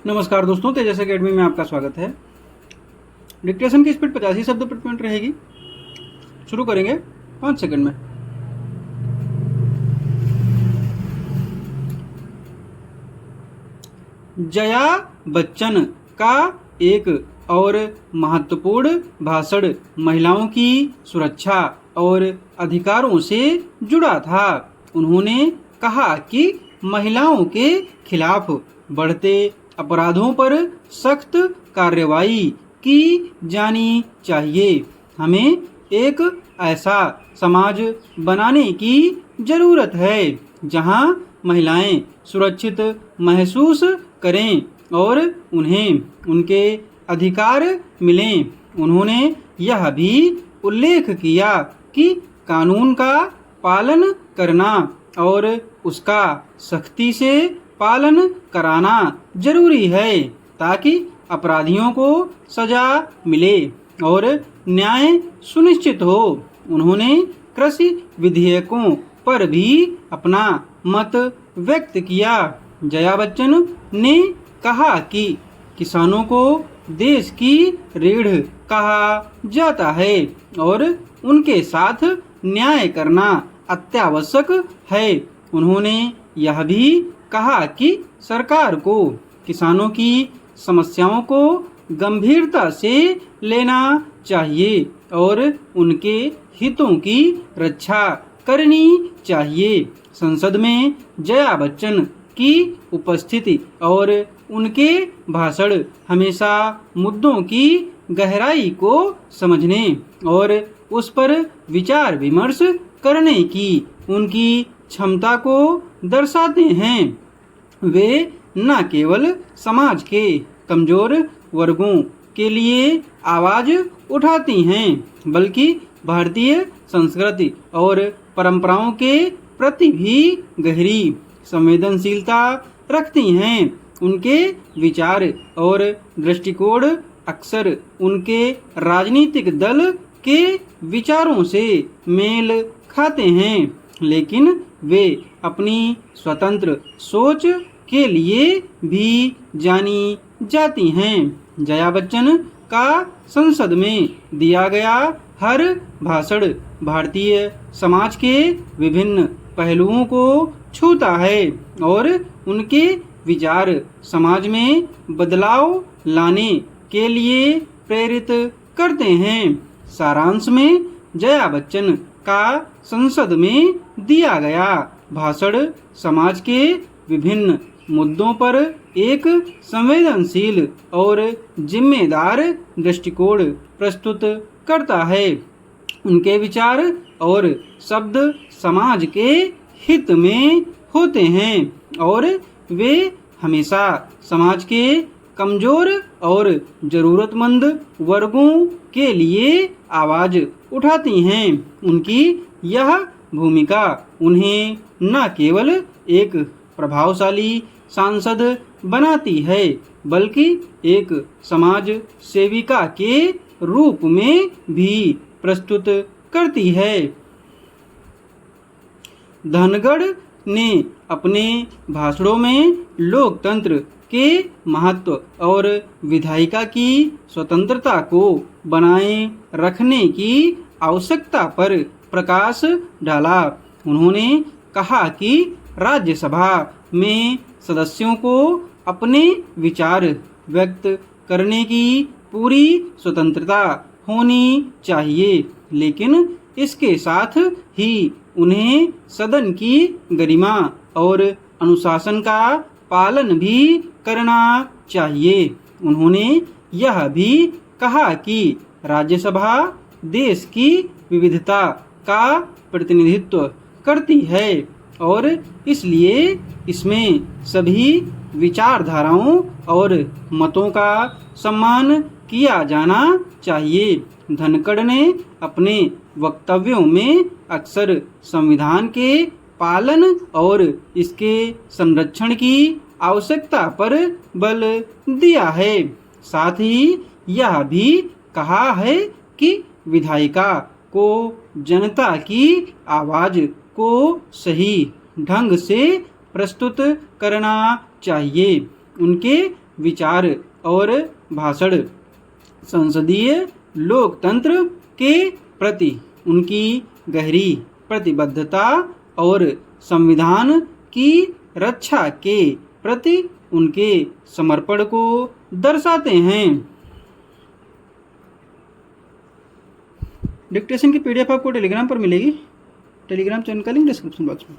नमस्कार दोस्तों, तेजस एकेडमी में आपका स्वागत है। डिक्टेशन की स्पीड 85 शब्द प्रति मिनट रहेगी। शुरू करेंगे 5 सेकंड में। जया बच्चन का एक और महत्वपूर्ण भाषण महिलाओं की सुरक्षा और अधिकारों से जुड़ा था। उन्होंने कहा कि महिलाओं के खिलाफ बढ़ते अपराधों पर सख्त कार्रवाई की जानी चाहिए। हमें एक ऐसा समाज बनाने की जरूरत है जहां महिलाएं सुरक्षित महसूस करें और उन्हें उनके अधिकार मिलें। उन्होंने यह भी उल्लेख किया कि कानून का पालन करना और उसका सख्ती से पालन कराना जरूरी है ताकि अपराधियों को सजा मिले और न्याय सुनिश्चित हो। उन्होंने कृषि विधेयकों पर भी अपना मत व्यक्त किया। जया बच्चन ने कहा कि किसानों को देश की रीढ़ कहा जाता है और उनके साथ न्याय करना अत्यावश्यक है। उन्होंने यह भी कहा कि सरकार को किसानों की समस्याओं को गंभीरता से लेना चाहिए और उनके हितों की रक्षा करनी चाहिए। संसद में जया बच्चन की उपस्थिति और उनके भाषण हमेशा मुद्दों की गहराई को समझने और उस पर विचार विमर्श करने की उनकी क्षमता को दर्शाते हैं। वे न केवल समाज के कमजोर वर्गों के लिए आवाज उठाती हैं बल्कि भारतीय संस्कृति और परंपराओं के प्रति भी गहरी संवेदनशीलता रखती हैं। उनके विचार और दृष्टिकोण अक्सर उनके राजनीतिक दल के विचारों से मेल खाते हैं, लेकिन वे अपनी स्वतंत्र सोच के लिए भी जानी जाती हैं। जया बच्चन का संसद में दिया गया हर भाषण भारतीय समाज के विभिन्न पहलुओं को छूता है और उनके विचार समाज में बदलाव लाने के लिए प्रेरित करते हैं। सारांश में जया बच्चन का संसद में दिया गया भाषण समाज के विभिन्न मुद्दों पर एक संवेदनशील और जिम्मेदार दृष्टिकोण प्रस्तुत करता है। उनके विचार और शब्द समाज के हित में होते हैं और वे हमेशा समाज के कमजोर और जरूरतमंद वर्गों के लिए आवाज उठाती हैं। उनकी यह भूमिका उन्हें न केवल एक प्रभावशाली सांसद बनाती है बल्कि एक समाज सेविका के रूप में भी प्रस्तुत करती है। धनगढ़ ने अपने भाषणों में लोकतंत्र के महत्व और विधायिका की स्वतंत्रता को बनाए रखने की आवश्यकता पर प्रकाश डाला। उन्होंने कहा कि राज्यसभा में सदस्यों को अपने विचार व्यक्त करने की पूरी स्वतंत्रता होनी चाहिए, लेकिन इसके साथ ही उन्हें सदन की गरिमा और अनुशासन का पालन भी करना चाहिए। उन्होंने यह भी कहा कि राज्यसभा देश की विविधता का प्रतिनिधित्व करती है और इसलिए इसमें सभी विचारधाराओं और मतों का सम्मान किया जाना चाहिए। धनखड़ ने अपने वक्तव्यों में अक्सर संविधान के पालन और इसके संरक्षण की आवश्यकता पर बल दिया है। साथ ही यह भी कहा है कि विधायिका को जनता की आवाज को सही ढंग से प्रस्तुत करना चाहिए। उनके विचार और भाषण संसदीय लोकतंत्र के प्रति उनकी गहरी प्रतिबद्धता और संविधान की रक्षा के प्रति उनके समर्पण को दर्शाते हैं। डिक्टेशन की पीडीएफ आपको टेलीग्राम पर मिलेगी। टेलीग्राम ज्वाइन कर लिंक डिस्क्रिप्शन बॉक्स में।